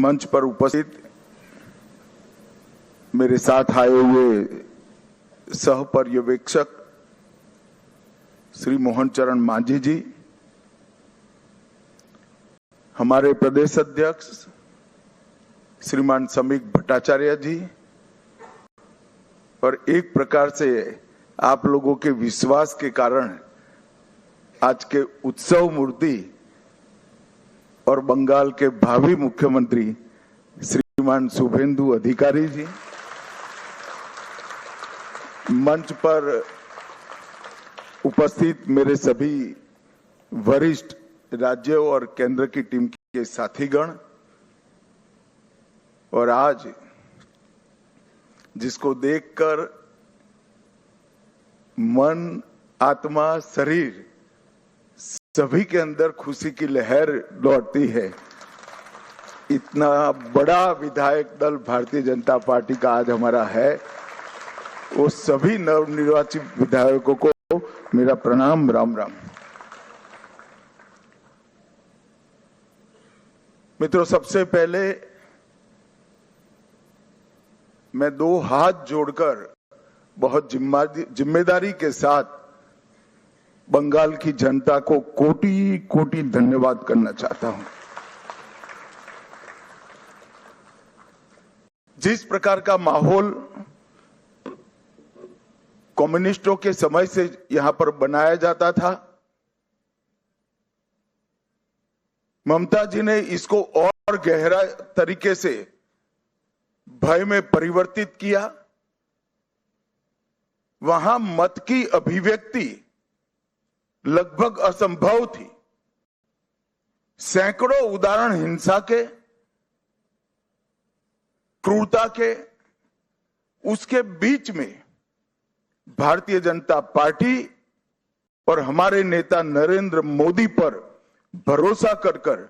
मंच पर उपस्थित मेरे साथ आए हुए सह पर्यवेक्षक श्री मोहन चरण मांझी जी, हमारे प्रदेश अध्यक्ष श्रीमान समीक भट्टाचार्य जी, और एक प्रकार से आप लोगों के विश्वास के कारण आज के उत्सव मूर्ति और बंगाल के भावी मुख्यमंत्री श्रीमान शुभेंदु अधिकारी जी, मंच पर उपस्थित मेरे सभी वरिष्ठ राज्यों और केंद्र की टीम के साथीगण, और आज जिसको देखकर मन, आत्मा, शरीर सभी के अंदर खुशी की लहर दौड़ती है, इतना बड़ा विधायक दल भारतीय जनता पार्टी का आज हमारा है, वो सभी नवनिर्वाचित विधायकों को मेरा प्रणाम, राम राम। मित्रों, सबसे पहले मैं दो हाथ जोड़कर बहुत जिम्मेदारी के साथ बंगाल की जनता को कोटि कोटि धन्यवाद करना चाहता हूं। जिस प्रकार का माहौल कम्युनिस्टों के समय से यहां पर बनाया जाता था, ममता जी ने इसको और गहरा तरीके से भय में परिवर्तित किया। वहां मत की अभिव्यक्ति लगभग असंभव थी। सैकड़ों उदाहरण हिंसा के, क्रूरता के, उसके बीच में भारतीय जनता पार्टी और हमारे नेता नरेंद्र मोदी पर भरोसा कर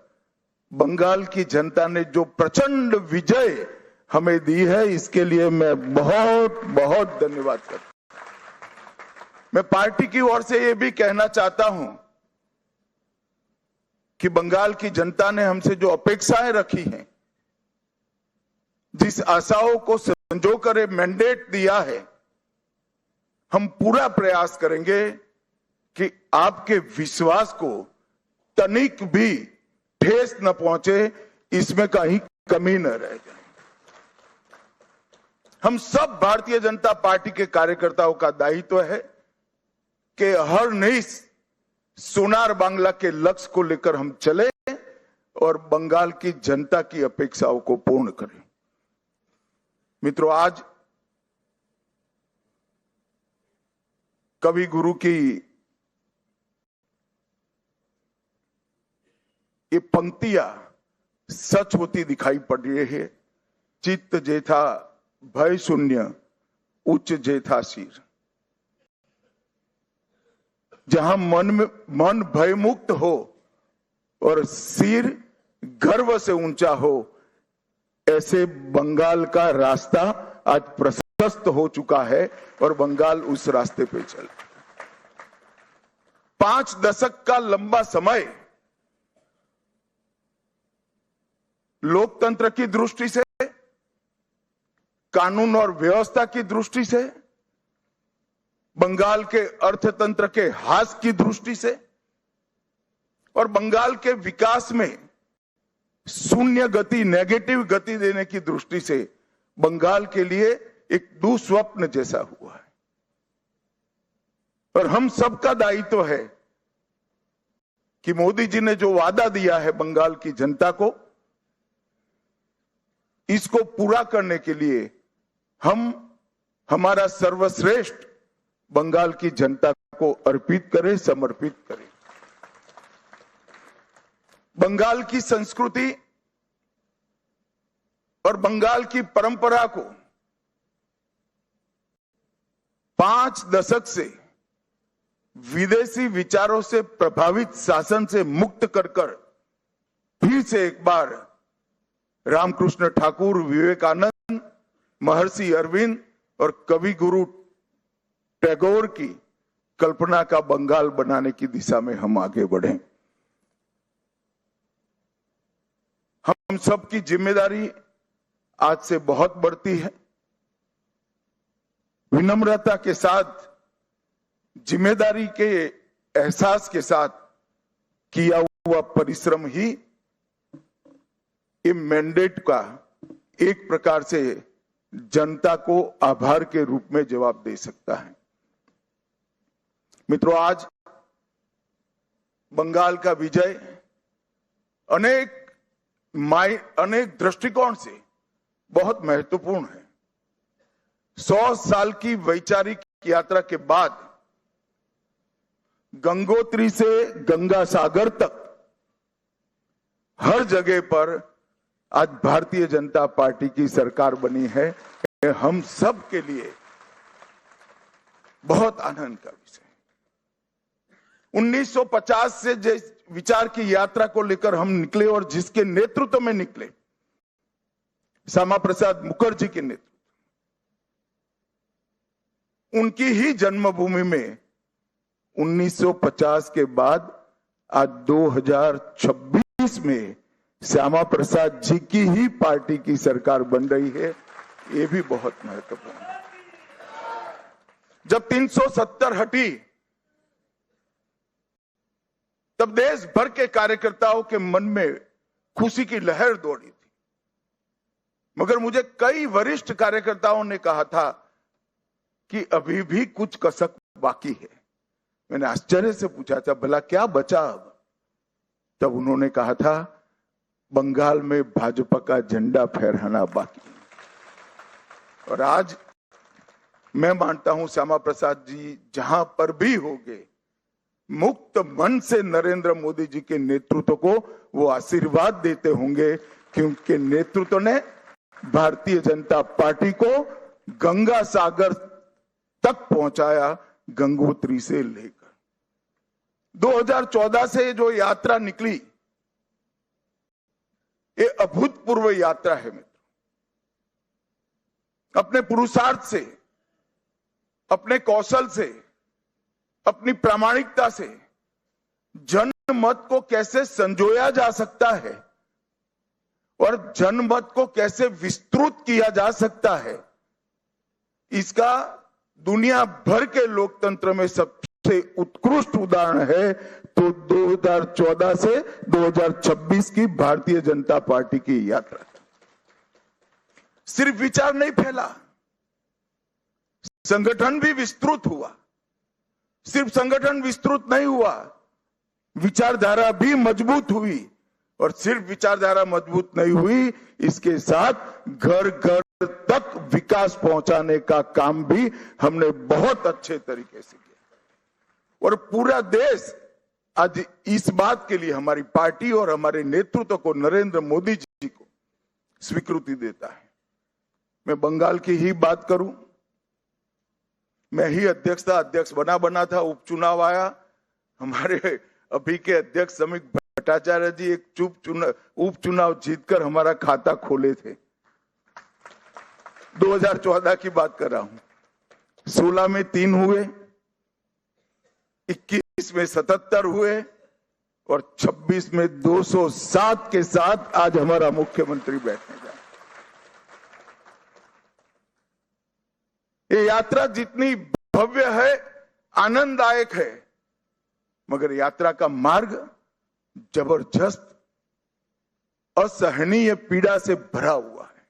बंगाल की जनता ने जो प्रचंड विजय हमें दी है, इसके लिए मैं बहुत बहुत धन्यवाद करता हूं। मैं पार्टी की ओर से ये भी कहना चाहता हूं कि बंगाल की जनता ने हमसे जो अपेक्षाएं रखी हैं, जिस आशाओं को संजोकर मैंडेट दिया है, हम पूरा प्रयास करेंगे कि आपके विश्वास को तनिक भी ठेस न पहुंचे, इसमें कहीं कमी न रह जाए। हम सब भारतीय जनता पार्टी के कार्यकर्ताओं का दायित्व है कि हर नई सोनार बांग्ला के लक्ष्य को लेकर हम चले और बंगाल की जनता की अपेक्षाओं को पूर्ण करें। मित्रों, आज कवि गुरु की ये पंक्तियां सच होती दिखाई पड़ रही है। चित्त जेथा भय शून्य, उच्च जेथा सिर। जहां मन भय मुक्त हो और सिर गर्व से ऊंचा हो, ऐसे बंगाल का रास्ता आज प्रशस्त हो चुका है और बंगाल उस रास्ते पे चल। 5 दशक का लंबा समय लोकतंत्र की दृष्टि से, कानून और व्यवस्था की दृष्टि से, बंगाल के अर्थतंत्र के ह्रास की दृष्टि से और बंगाल के विकास में शून्य गति, नेगेटिव गति देने की दृष्टि से बंगाल के लिए एक दुस्वप्न जैसा हुआ है। और हम सबका दायित्व है कि मोदी जी ने जो वादा दिया है बंगाल की जनता को, इसको पूरा करने के लिए हम हमारा सर्वश्रेष्ठ बंगाल की जनता को अर्पित करें, समर्पित करें। बंगाल की संस्कृति और बंगाल की परंपरा को 5 दशक से विदेशी विचारों से प्रभावित शासन से मुक्त कर फिर से एक बार रामकृष्ण ठाकुर, विवेकानंद, महर्षि अरविंद और कवि गुरु टैगोर की कल्पना का बंगाल बनाने की दिशा में हम आगे बढ़ें। हम सबकी जिम्मेदारी आज से बहुत बढ़ती है। विनम्रता के साथ, जिम्मेदारी के एहसास के साथ किया हुआ परिश्रम ही ये मैंडेट का एक प्रकार से जनता को आभार के रूप में जवाब दे सकता है। मित्रों, आज बंगाल का विजय अनेक दृष्टिकोण से बहुत महत्वपूर्ण है। 100 साल की वैचारिक यात्रा के बाद गंगोत्री से गंगा सागर तक हर जगह पर आज भारतीय जनता पार्टी की सरकार बनी है। ये हम सब के लिए बहुत आनंद का विषय है। 1950 से जिस विचार की यात्रा को लेकर हम निकले और जिसके नेतृत्व में निकले, श्यामा प्रसाद मुखर्जी के नेतृत्व, उनकी ही जन्मभूमि में 1950 के बाद आज 2026 में श्यामा प्रसाद जी की ही पार्टी की सरकार बन रही है। ये भी बहुत महत्वपूर्ण है। जब 370 हटी तब देश भर के कार्यकर्ताओं के मन में खुशी की लहर दौड़ी थी, मगर मुझे कई वरिष्ठ कार्यकर्ताओं ने कहा था कि अभी भी कुछ कसक बाकी है। मैंने आश्चर्य से पूछा था, भला क्या बचा अब? तब उन्होंने कहा था, बंगाल में भाजपा का झंडा फहराना बाकी है। और आज मैं मानता हूं श्यामा प्रसाद जी जहां पर भी होंगे, मुक्त मन से नरेंद्र मोदी जी के नेतृत्व को वो आशीर्वाद देते होंगे, क्योंकि नेतृत्व ने भारतीय जनता पार्टी को गंगा सागर तक पहुंचाया, गंगोत्री से लेकर 2014 से जो यात्रा निकली, ये अभूतपूर्व यात्रा है मित्र। अपने पुरुषार्थ से, अपने कौशल से, अपनी प्रामाणिकता से जनमत को कैसे संजोया जा सकता है और जनमत को कैसे विस्तृत किया जा सकता है, इसका दुनिया भर के लोकतंत्र में सबसे उत्कृष्ट उदाहरण है तो 2014 से 2026 की भारतीय जनता पार्टी की यात्रा। सिर्फ विचार नहीं फैला, संगठन भी विस्तृत हुआ। सिर्फ संगठन विस्तृत नहीं हुआ, विचारधारा भी मजबूत हुई। और सिर्फ विचारधारा मजबूत नहीं हुई, इसके साथ घर घर तक विकास पहुंचाने का काम भी हमने बहुत अच्छे तरीके से किया। और पूरा देश आज इस बात के लिए हमारी पार्टी और हमारे नेतृत्व को, नरेंद्र मोदी जी को स्वीकृति देता है। मैं बंगाल की ही बात करूं, मैं ही अध्यक्ष बना था, उपचुनाव आया, हमारे अभी के अध्यक्ष समीक भट्टाचार्य जी एक उपचुनाव जीतकर हमारा खाता खोले थे। 2014 की बात कर रहा हूं। 16 में 3 हुए, 21 में 77 हुए और 26 में 207 के साथ आज हमारा मुख्यमंत्री बैठने जा रहा है। ये यात्रा जितनी भव्य है, आनंददायक है, मगर यात्रा का मार्ग जबरदस्त असहनीय पीड़ा से भरा हुआ है।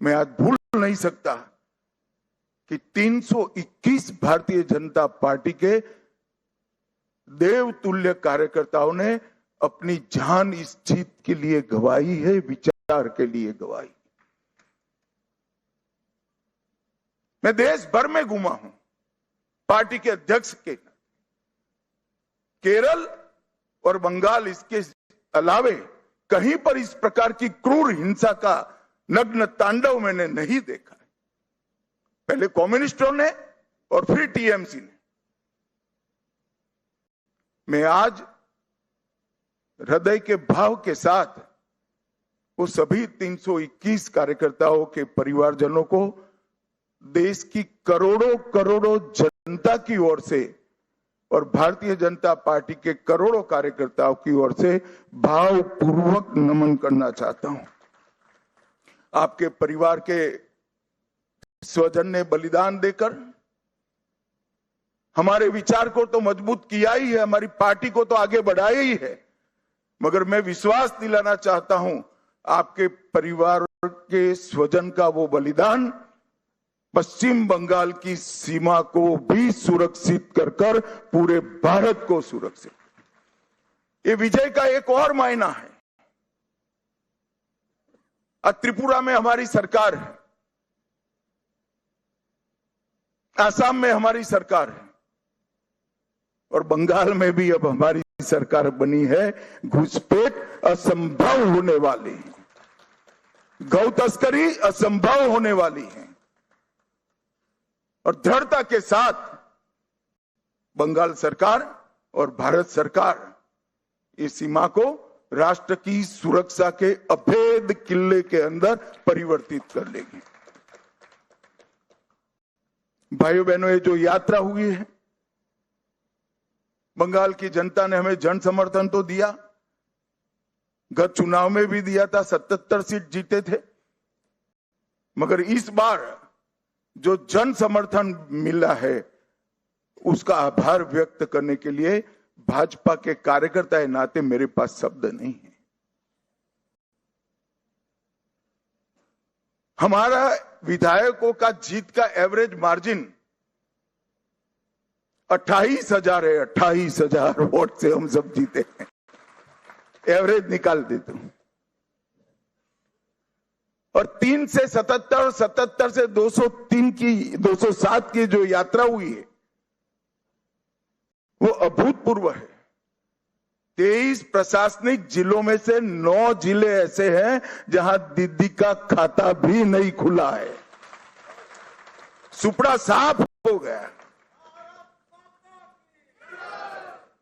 मैं आज भूल नहीं सकता कि 321 भारतीय जनता पार्टी के देवतुल्य कार्यकर्ताओं ने अपनी जान इस जीत के लिए गंवाई है, विचार के लिए गंवाई। मैं देश भर में घूमा हूं पार्टी के अध्यक्ष के। केरल और बंगाल, इसके अलावे कहीं पर इस प्रकार की क्रूर हिंसा का नग्न तांडव मैंने नहीं देखा है। पहले कम्युनिस्टों ने और फिर टीएमसी ने। मैं आज हृदय के भाव के साथ वो सभी 321 कार्यकर्ताओं के परिवारजनों को, देश की करोड़ों करोड़ों जनता की ओर से और भारतीय जनता पार्टी के करोड़ों कार्यकर्ताओं की ओर से भावपूर्वक नमन करना चाहता हूं। आपके परिवार के स्वजन ने बलिदान देकर हमारे विचार को तो मजबूत किया ही है, हमारी पार्टी को तो आगे बढ़ाया ही है, मगर मैं विश्वास दिलाना चाहता हूं आपके परिवार के स्वजन का वो बलिदान पश्चिम बंगाल की सीमा को भी सुरक्षित कर पूरे भारत को सुरक्षित, ये विजय का एक और मायना है। आज त्रिपुरा में हमारी सरकार है, आसाम में हमारी सरकार है और बंगाल में भी अब हमारी सरकार बनी है। घुसपैठ असंभव होने वाली है, गौ तस्करी असंभव होने वाली है और दृढ़ता के साथ बंगाल सरकार और भारत सरकार इस सीमा को राष्ट्र की सुरक्षा के अभेद किले के अंदर परिवर्तित कर लेगी। भाइयों बहनों, ये जो यात्रा हुई है, बंगाल की जनता ने हमें जन समर्थन तो दिया, गत चुनाव में भी दिया था, 77 सीट जीते थे, मगर इस बार जो जन समर्थन मिला है उसका आभार व्यक्त करने के लिए भाजपा के कार्यकर्ता के नाते मेरे पास शब्द नहीं है। हमारा विधायकों का जीत का एवरेज मार्जिन 28,000 है। 28,000 वोट से हम सब जीते हैं, एवरेज निकाल देता हूं। और 3 से 77, 77 से 203 की 207 की जो यात्रा हुई है वो अभूतपूर्व है। 23 प्रशासनिक जिलों में से 9 जिले ऐसे हैं जहां दीदी का खाता भी नहीं खुला है, सुपड़ा साफ हो गया।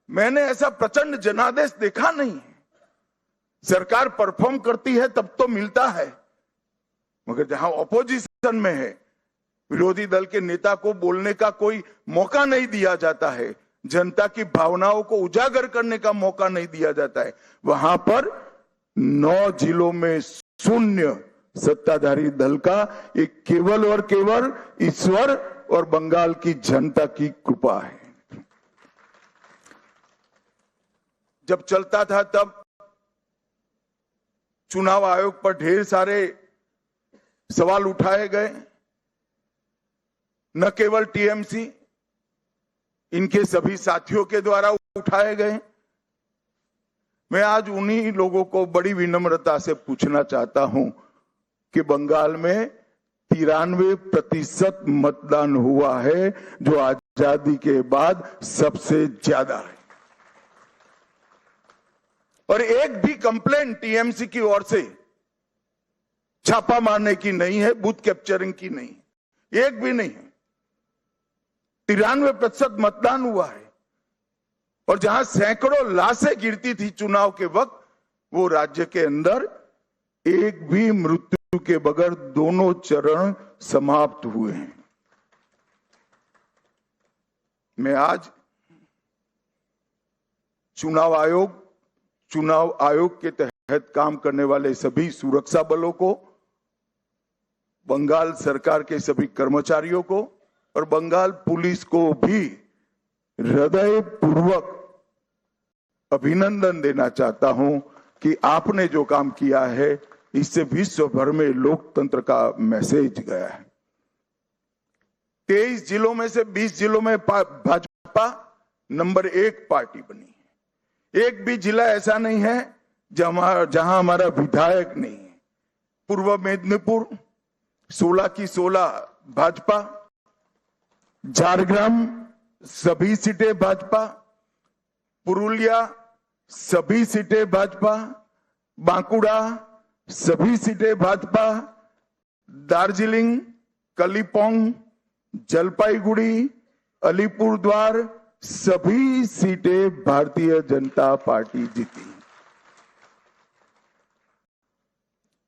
मैंने ऐसा प्रचंड जनादेश देखा नहीं है। सरकार परफॉर्म करती है तब तो मिलता है, मगर जहां ऑपोजिशन में है, विरोधी दल के नेता को बोलने का कोई मौका नहीं दिया जाता है, जनता की भावनाओं को उजागर करने का मौका नहीं दिया जाता है, वहां पर 9 जिलों में शून्य सत्ताधारी दल का एक केवल और केवल ईश्वर और बंगाल की जनता की कृपा है। जब चलता था तब चुनाव आयोग पर ढेर सारे सवाल उठाए गए, न केवल टीएमसी, इनके सभी साथियों के द्वारा उठाए गए। मैं आज उन्हीं लोगों को बड़ी विनम्रता से पूछना चाहता हूं कि बंगाल में 93% मतदान हुआ है, जो आजादी के बाद सबसे ज्यादा है, और एक भी कंप्लेंट टीएमसी की ओर से छापा मारने की नहीं है, बूथ कैप्चरिंग की नहीं, एक भी नहीं है। 93% मतदान हुआ है और जहां सैकड़ों लाशें गिरती थी चुनाव के वक्त, वो राज्य के अंदर एक भी मृत्यु के बगैर दोनों चरण समाप्त हुए हैं। मैं आज चुनाव आयोग के तहत काम करने वाले सभी सुरक्षा बलों को, बंगाल सरकार के सभी कर्मचारियों को और बंगाल पुलिस को भी हृदयपूर्वक अभिनंदन देना चाहता हूं कि आपने जो काम किया है इससे विश्व भर में लोकतंत्र का मैसेज गया है। 23 जिलों में से 20 जिलों में भाजपा नंबर 1 पार्टी बनी है। एक भी जिला ऐसा नहीं है जहां हमारा विधायक नहीं है। पूर्व मेदिनीपुर 16 की 16 भाजपा, झारग्राम सभी सीटें भाजपा, पुरुलिया सभी सीटें भाजपा, बांकुड़ा सभी सीटें भाजपा, दार्जिलिंग, कलिम्पोंग, जलपाईगुड़ी, अलीपुरद्वार सभी सीटें भारतीय जनता पार्टी जीती।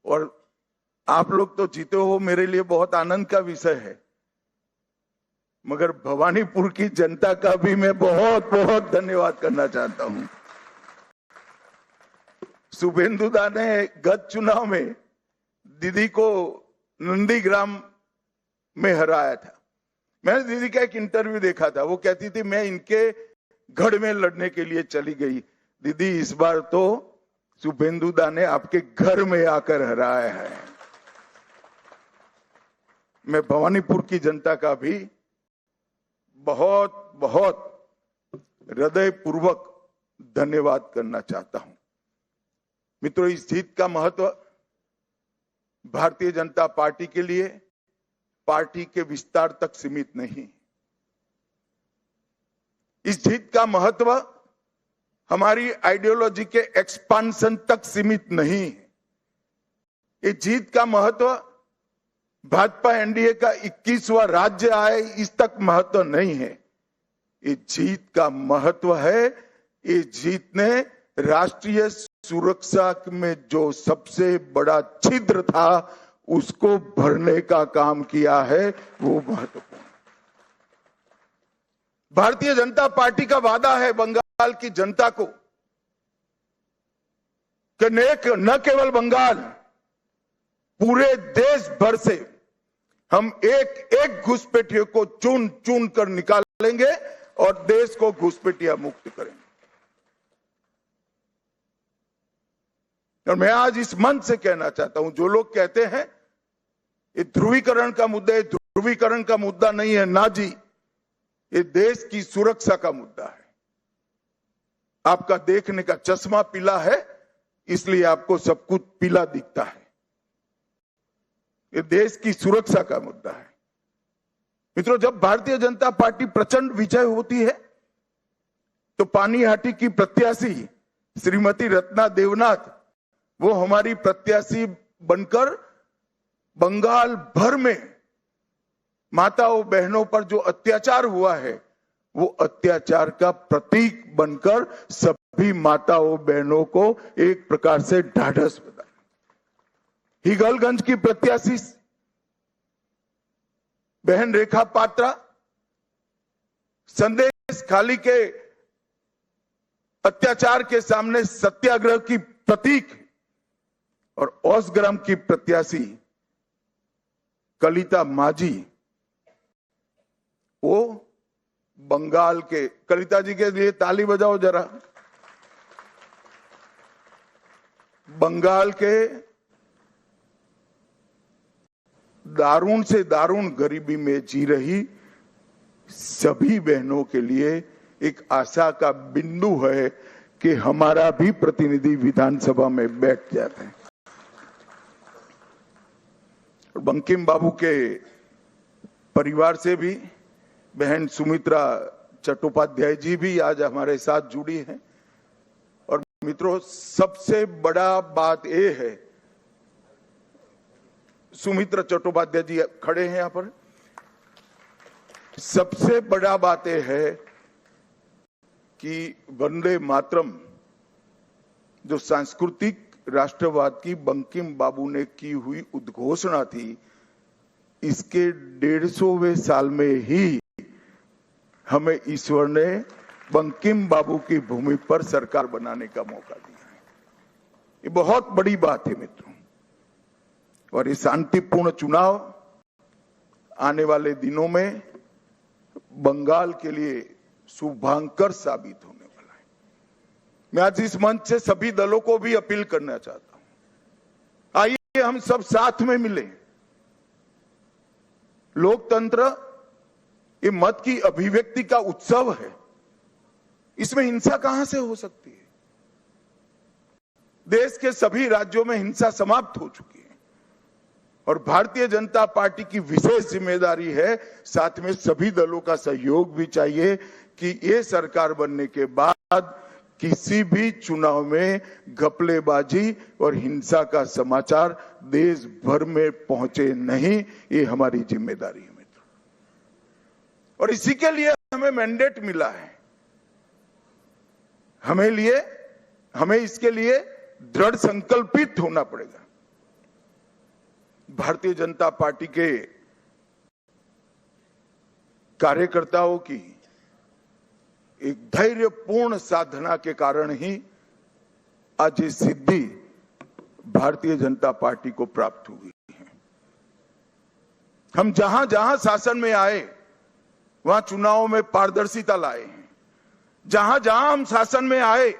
और आप लोग तो जीते हो, मेरे लिए बहुत आनंद का विषय है। मगर भवानीपुर की जनता का भी मैं बहुत बहुत धन्यवाद करना चाहता हूं। शुभेंदुदा ने गत चुनाव में दीदी को नंदीग्राम में हराया था। मैंने दीदी का एक इंटरव्यू देखा था, वो कहती थी मैं इनके गढ़ में लड़ने के लिए चली गई। दीदी इस बार तो शुभेंदुदा ने आपके घर में आकर हराया है। मैं भवानीपुर की जनता का भी बहुत बहुत हृदयपूर्वक धन्यवाद करना चाहता हूं। मित्रों, इस जीत का महत्व भारतीय जनता पार्टी के लिए पार्टी के विस्तार तक सीमित नहीं। इस जीत का महत्व हमारी आइडियोलॉजी के एक्सपांशन तक सीमित नहीं है। ये जीत का महत्व भाजपा एनडीए का 21वां राज्य आए इस तक महत्व नहीं है। ये जीत का महत्व है, ये जीत ने राष्ट्रीय सुरक्षा में जो सबसे बड़ा छिद्र था उसको भरने का काम किया है, वो महत्वपूर्ण। भारतीय जनता पार्टी का वादा है बंगाल की जनता को कि न केवल बंगाल, पूरे देश भर से हम एक एक घुसपैठियों को चुन चुन कर निकालेंगे और देश को घुसपैठिया मुक्त करेंगे। और मैं आज इस मंच से कहना चाहता हूं, जो लोग कहते हैं ये ध्रुवीकरण का मुद्दा है, ध्रुवीकरण का मुद्दा नहीं है ना जी, ये देश की सुरक्षा का मुद्दा है। आपका देखने का चश्मा पीला है इसलिए आपको सब कुछ पीला दिखता है। ये देश की सुरक्षा का मुद्दा है। मित्रों, जब भारतीय जनता पार्टी प्रचंड विजय होती है तो पानीहाटी की प्रत्याशी श्रीमती रत्ना देवनाथ, वो हमारी प्रत्याशी बनकर बंगाल भर में माताओं बहनों पर जो अत्याचार हुआ है वो अत्याचार का प्रतीक बनकर सभी माताओं बहनों को एक प्रकार से ढाढ़स बना। हिगलगंज की प्रत्याशी बहन रेखा पात्रा संदेश खाली के अत्याचार के सामने सत्याग्रह की प्रतीक, और ओसग्राम की प्रत्याशी कलिता माझी, वो बंगाल के, कलिता जी के लिए ताली बजाओ जरा, बंगाल के दारुण से दारुण गरीबी में जी रही सभी बहनों के लिए एक आशा का बिंदु है कि हमारा भी प्रतिनिधि विधानसभा में बैठ जाते हैं। बंकिम बाबू के परिवार से भी बहन सुमित्रा चट्टोपाध्याय जी भी आज हमारे साथ जुड़ी हैं। और मित्रों, सबसे बड़ा बात यह है, सुमित्रा चट्टोपाध्याय जी खड़े हैं यहां पर, सबसे बड़ा बात यह है कि वंदे मातरम जो सांस्कृतिक राष्ट्रवाद की बंकिम बाबू ने की हुई उद्घोषणा थी, इसके 150वें साल में ही हमें ईश्वर ने बंकिम बाबू की भूमि पर सरकार बनाने का मौका दिया है। ये बहुत बड़ी बात है मित्रों। और ये शांतिपूर्ण चुनाव आने वाले दिनों में बंगाल के लिए शुभांकर साबित होने वाला है। मैं आज इस मंच से सभी दलों को भी अपील करना चाहता हूं, आइए हम सब साथ में मिलें। लोकतंत्र ये मत की अभिव्यक्ति का उत्सव है, इसमें हिंसा कहां से हो सकती है? देश के सभी राज्यों में हिंसा समाप्त हो चुकी है और भारतीय जनता पार्टी की विशेष जिम्मेदारी है, साथ में सभी दलों का सहयोग भी चाहिए कि ये सरकार बनने के बाद किसी भी चुनाव में घपलेबाजी और हिंसा का समाचार देश भर में पहुंचे नहीं। ये हमारी जिम्मेदारी है मित्रों, और इसी के लिए हमें मैंडेट मिला है। हमें इसके लिए दृढ़ संकल्पित होना पड़ेगा। भारतीय जनता पार्टी के कार्यकर्ताओं की एक धैर्यपूर्ण साधना के कारण ही आज ये सिद्धि भारतीय जनता पार्टी को प्राप्त हुई है। हम जहां जहां शासन में आए वहां चुनावों में पारदर्शिता लाए हैं। जहां जहां हम शासन में आए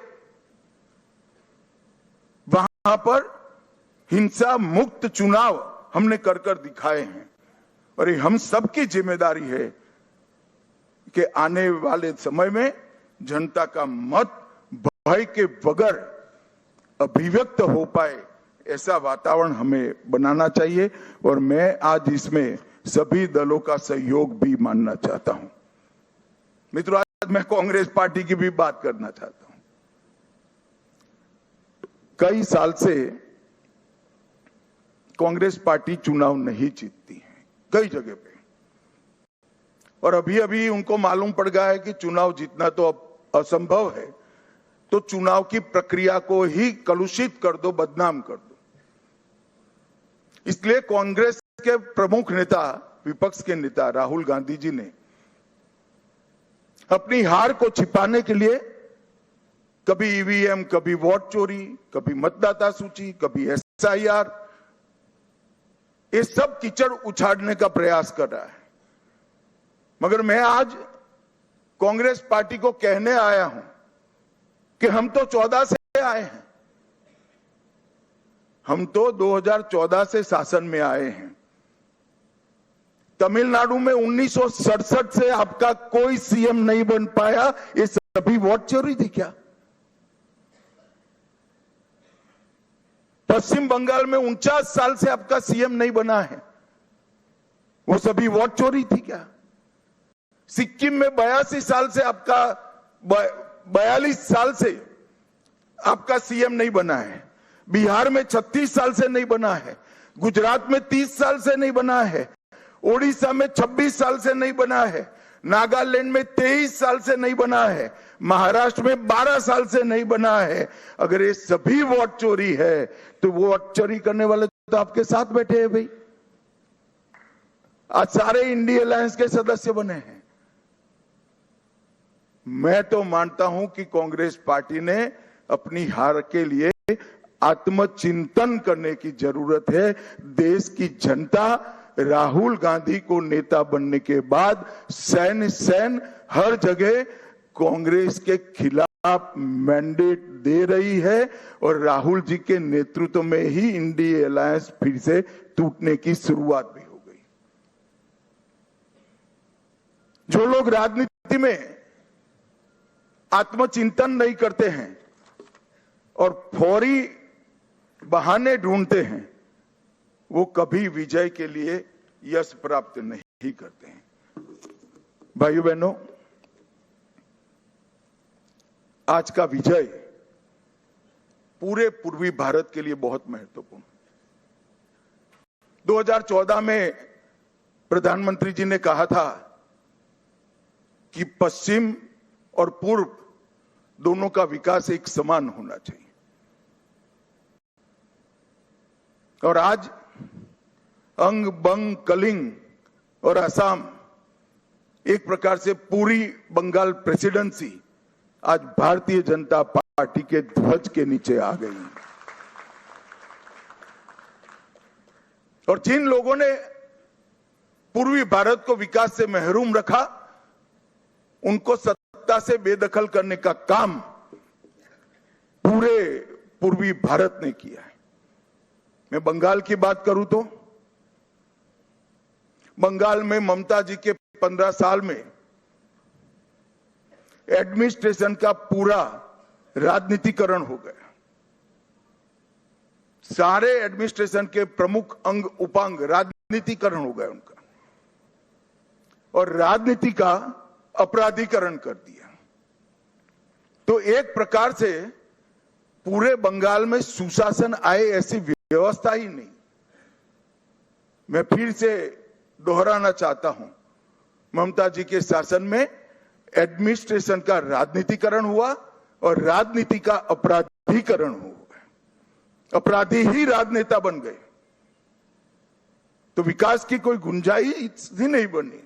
वहां पर हिंसा मुक्त चुनाव हमने कर दिखाए हैं। और ये हम सबकी जिम्मेदारी है कि आने वाले समय में जनता का मत भय के बगैर अभिव्यक्त हो पाए ऐसा वातावरण हमें बनाना चाहिए। और मैं आज इसमें सभी दलों का सहयोग भी मानना चाहता हूं। मित्रों, आज मैं कांग्रेस पार्टी की भी बात करना चाहता हूं। कई साल से कांग्रेस पार्टी चुनाव नहीं जीतती है कई जगह पे, और अभी अभी उनको मालूम पड़ गया है कि चुनाव जीतना तो अब असंभव है, तो चुनाव की प्रक्रिया को ही कलुषित कर दो, बदनाम कर दो। इसलिए कांग्रेस के प्रमुख नेता, विपक्ष के नेता राहुल गांधी जी ने अपनी हार को छिपाने के लिए कभी ईवीएम, कभी वोट चोरी, कभी मतदाता सूची, कभी एसआईआर, ये सब कीचड़ उछाड़ने का प्रयास कर रहा है। मगर मैं आज कांग्रेस पार्टी को कहने आया हूं कि हम तो 14 से आए हैं, हम तो 2014 से शासन में आए हैं। तमिलनाडु में 1967 से आपका कोई सीएम नहीं बन पाया, ये सभी वोट चोरी थी क्या? पश्चिम बंगाल में 49 साल से आपका सीएम नहीं बना है, वो सभी वोट चोरी थी क्या? सिक्किम में 82 साल से आपका 42 साल से आपका सीएम नहीं बना है, बिहार में 36 साल से नहीं बना है, गुजरात में 30 साल से नहीं बना है, ओडिशा में 26 साल से नहीं बना है, नागालैंड में 23 साल से नहीं बना है, महाराष्ट्र में 12 साल से नहीं बना है। अगर ये सभी वोट चोरी है तो वोट चोरी करने वाले तो आपके साथ बैठे हैं भाई। आज सारे इंडिया अलायंस के सदस्य बने हैं। मैं तो मानता हूं कि कांग्रेस पार्टी ने अपनी हार के लिए आत्मचिंतन करने की जरूरत है। देश की जनता राहुल गांधी को नेता बनने के बाद सैन हर जगह कांग्रेस के खिलाफ मैंडेट दे रही है, और राहुल जी के नेतृत्व में ही इंडिया अलायंस फिर से टूटने की शुरुआत भी हो गई। जो लोग राजनीति में आत्मचिंतन नहीं करते हैं और फौरी बहाने ढूंढते हैं, वो कभी विजय के लिए यश प्राप्त नहीं करते हैं। भाइयों बहनों, आज का विजय पूरे पूर्वी भारत के लिए बहुत महत्वपूर्ण। 2014 में प्रधानमंत्री जी ने कहा था कि पश्चिम और पूर्व दोनों का विकास एक समान होना चाहिए, और आज अंग, बंग, कलिंग और असम, एक प्रकार से पूरी बंगाल प्रेसिडेंसी आज भारतीय जनता पार्टी के ध्वज के नीचे आ गई। और जिन लोगों ने पूर्वी भारत को विकास से महरूम रखा, उनको सत्ता से बेदखल करने का काम पूरे पूर्वी भारत ने किया है। मैं बंगाल की बात करूं तो बंगाल में ममता जी के 15 साल में एडमिनिस्ट्रेशन का पूरा राजनीतिकरण हो गया। सारे एडमिनिस्ट्रेशन के प्रमुख अंग उपांग राजनीतिकरण हो गए उनका, और राजनीति का अपराधीकरण कर दिया। तो एक प्रकार से पूरे बंगाल में सुशासन आए ऐसी व्यवस्था ही नहीं। मैं फिर से दोहराना चाहता हूं, ममता जी के शासन में एडमिनिस्ट्रेशन का राजनीतिकरण हुआ और राजनीति का अपराधीकरण हुआ। अपराधी ही राजनेता बन गए, तो विकास की कोई गुंजाइश ही नहीं बनी।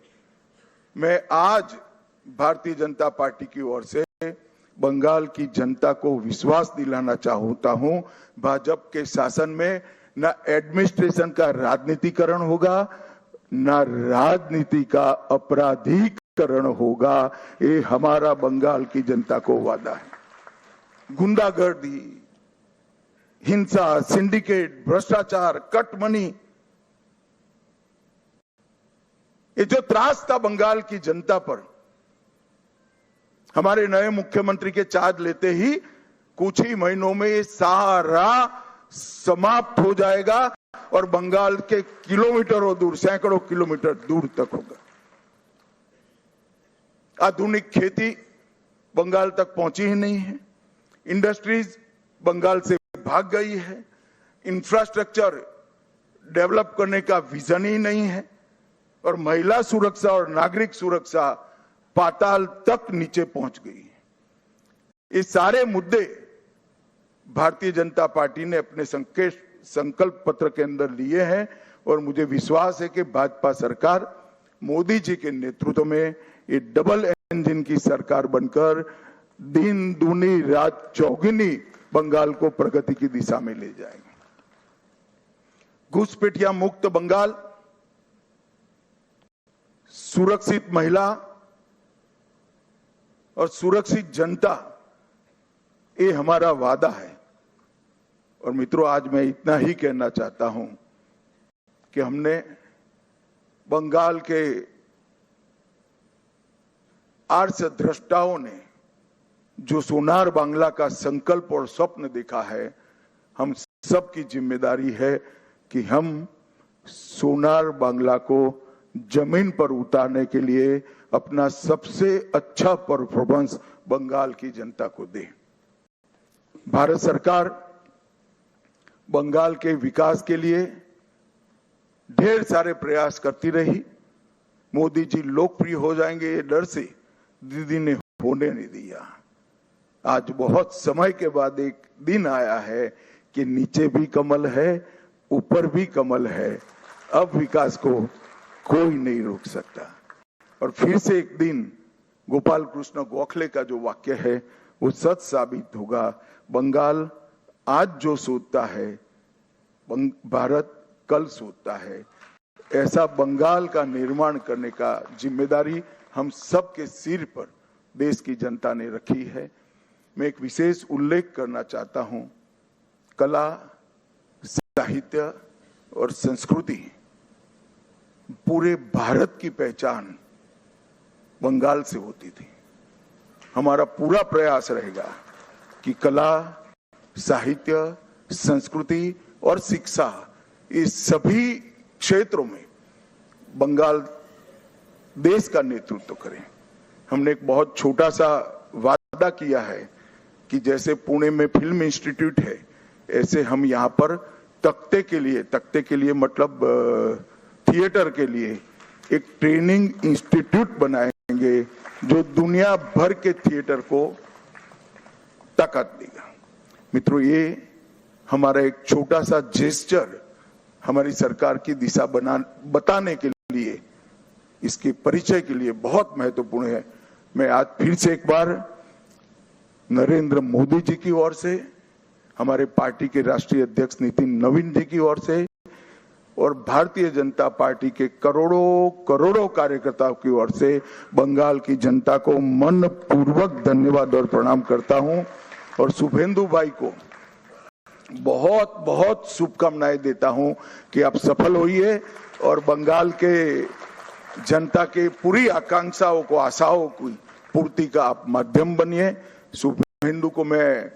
मैं आज भारतीय जनता पार्टी की ओर से बंगाल की जनता को विश्वास दिलाना चाहता हूं, भाजपा के शासन में न एडमिनिस्ट्रेशन का राजनीतिकरण होगा, न राजनीति का अपराधीकरण होगा। ये हमारा बंगाल की जनता को वादा है। गुंडागर्दी, हिंसा, सिंडिकेट, भ्रष्टाचार, कट मनी, ये जो त्रास था बंगाल की जनता पर, हमारे नए मुख्यमंत्री के चार्ज लेते ही कुछ ही महीनों में ये सारा समाप्त हो जाएगा और बंगाल के किलोमीटरों दूर, सैकड़ों किलोमीटर दूर तक होगा। आधुनिक खेती बंगाल तक पहुंची ही नहीं है, इंडस्ट्रीज बंगाल से भाग गई है, इंफ्रास्ट्रक्चर डेवलप करने का विजन ही नहीं है और महिला सुरक्षा और नागरिक सुरक्षा पाताल तक नीचे पहुंच गई है। ये सारे मुद्दे भारतीय जनता पार्टी ने अपने संकल्प पत्र के अंदर लिए हैं और मुझे विश्वास है कि भाजपा सरकार मोदी जी के नेतृत्व में ये डबल इंजन की सरकार बनकर दिन दूनी रात चौगुनी बंगाल को प्रगति की दिशा में ले जाएगी। घुसपैठिया मुक्त बंगाल, सुरक्षित महिला और सुरक्षित जनता, ये हमारा वादा है। और मित्रों, आज मैं इतना ही कहना चाहता हूं कि हमने बंगाल के आर्ष द्रष्टाओं ने जो सोनार बांग्ला का संकल्प और स्वप्न देखा है, हम सबकी जिम्मेदारी है कि हम सोनार बांग्ला को जमीन पर उतारने के लिए अपना सबसे अच्छा परफॉर्मेंस बंगाल की जनता को दे। भारत सरकार बंगाल के विकास के लिए ढेर सारे प्रयास करती रही। मोदी जी लोकप्रिय हो जाएंगे ये डर से दीदी ने होने नहीं दिया। आज बहुत समय के बाद एक दिन आया है कि नीचे भी कमल है, ऊपर भी कमल है। अब विकास को कोई नहीं रोक सकता। और फिर से एक दिन गोपाल कृष्ण गोखले का जो वाक्य है वो सच साबित होगा। बंगाल आज जो सोचता है, भारत कल सोचता है। ऐसा बंगाल का निर्माण करने का जिम्मेदारी हम सबके सिर पर देश की जनता ने रखी है। मैं एक विशेष उल्लेख करना चाहता हूं। कला, साहित्य और संस्कृति, पूरे भारत की पहचान बंगाल से होती थी। हमारा पूरा प्रयास रहेगा कि कला, साहित्य, संस्कृति और शिक्षा, इस सभी क्षेत्रों में बंगाल देश का नेतृत्व करे। हमने एक बहुत छोटा सा वादा किया है कि जैसे पुणे में फिल्म इंस्टीट्यूट है, ऐसे हम यहाँ पर तख्ते के लिए मतलब थिएटर के लिए एक ट्रेनिंग इंस्टीट्यूट बनाएंगे जो दुनिया भर के थिएटर को ताकत देगा। मित्रों, ये हमारा एक छोटा सा जेस्चर हमारी सरकार की दिशा बताने के लिए, इसके परिचय के लिए बहुत महत्वपूर्ण है। मैं आज फिर से एक बार नरेंद्र मोदी जी की ओर से, हमारे पार्टी के राष्ट्रीय अध्यक्ष नितिन नवीन जी की ओर से और भारतीय जनता पार्टी के करोड़ों कार्यकर्ताओं की ओर से बंगाल की जनता को मन पूर्वक धन्यवाद और प्रणाम करता हूं और शुभेंदु भाई को बहुत बहुत शुभकामनाएं देता हूं कि आप सफल होइए और बंगाल के जनता के पूरी आकांक्षाओं को, आशाओं की पूर्ति का आप माध्यम बनिए। शुभेंदु को मैं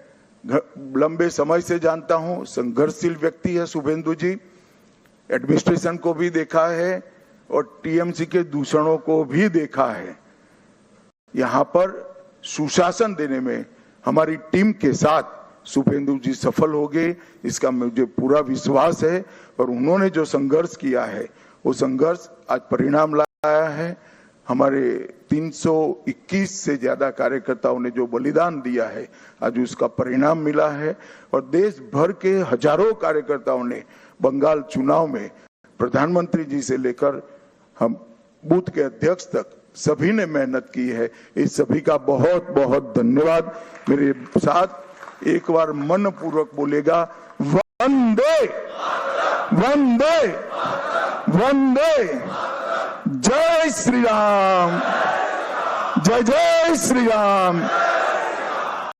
लंबे समय से जानता हूं, संघर्षशील व्यक्ति है शुभेंदु जी। एडमिनिस्ट्रेशन को भी देखा है और टीएमसी के दूषणों को भी देखा है। यहां पर सुशासन देने में हमारी टीम के साथ शुभेंदु जी सफल हो गए, इसका मुझे पूरा विश्वास है। और उन्होंने जो संघर्ष किया है वो संघर्ष आज परिणाम लाया है। हमारे 321 से ज्यादा कार्यकर्ताओं ने जो बलिदान दिया है, आज उसका परिणाम मिला है। और देश भर के हजारों कार्यकर्ताओं ने बंगाल चुनाव में प्रधानमंत्री जी से लेकर हम बूथ के अध्यक्ष तक सभी ने मेहनत की है। इस सभी का बहुत बहुत धन्यवाद। मेरे साथ एक बार मन पूर्वक बोलेगा, वंदे वंदे वंदे, जय श्री राम, जय जय श्री राम।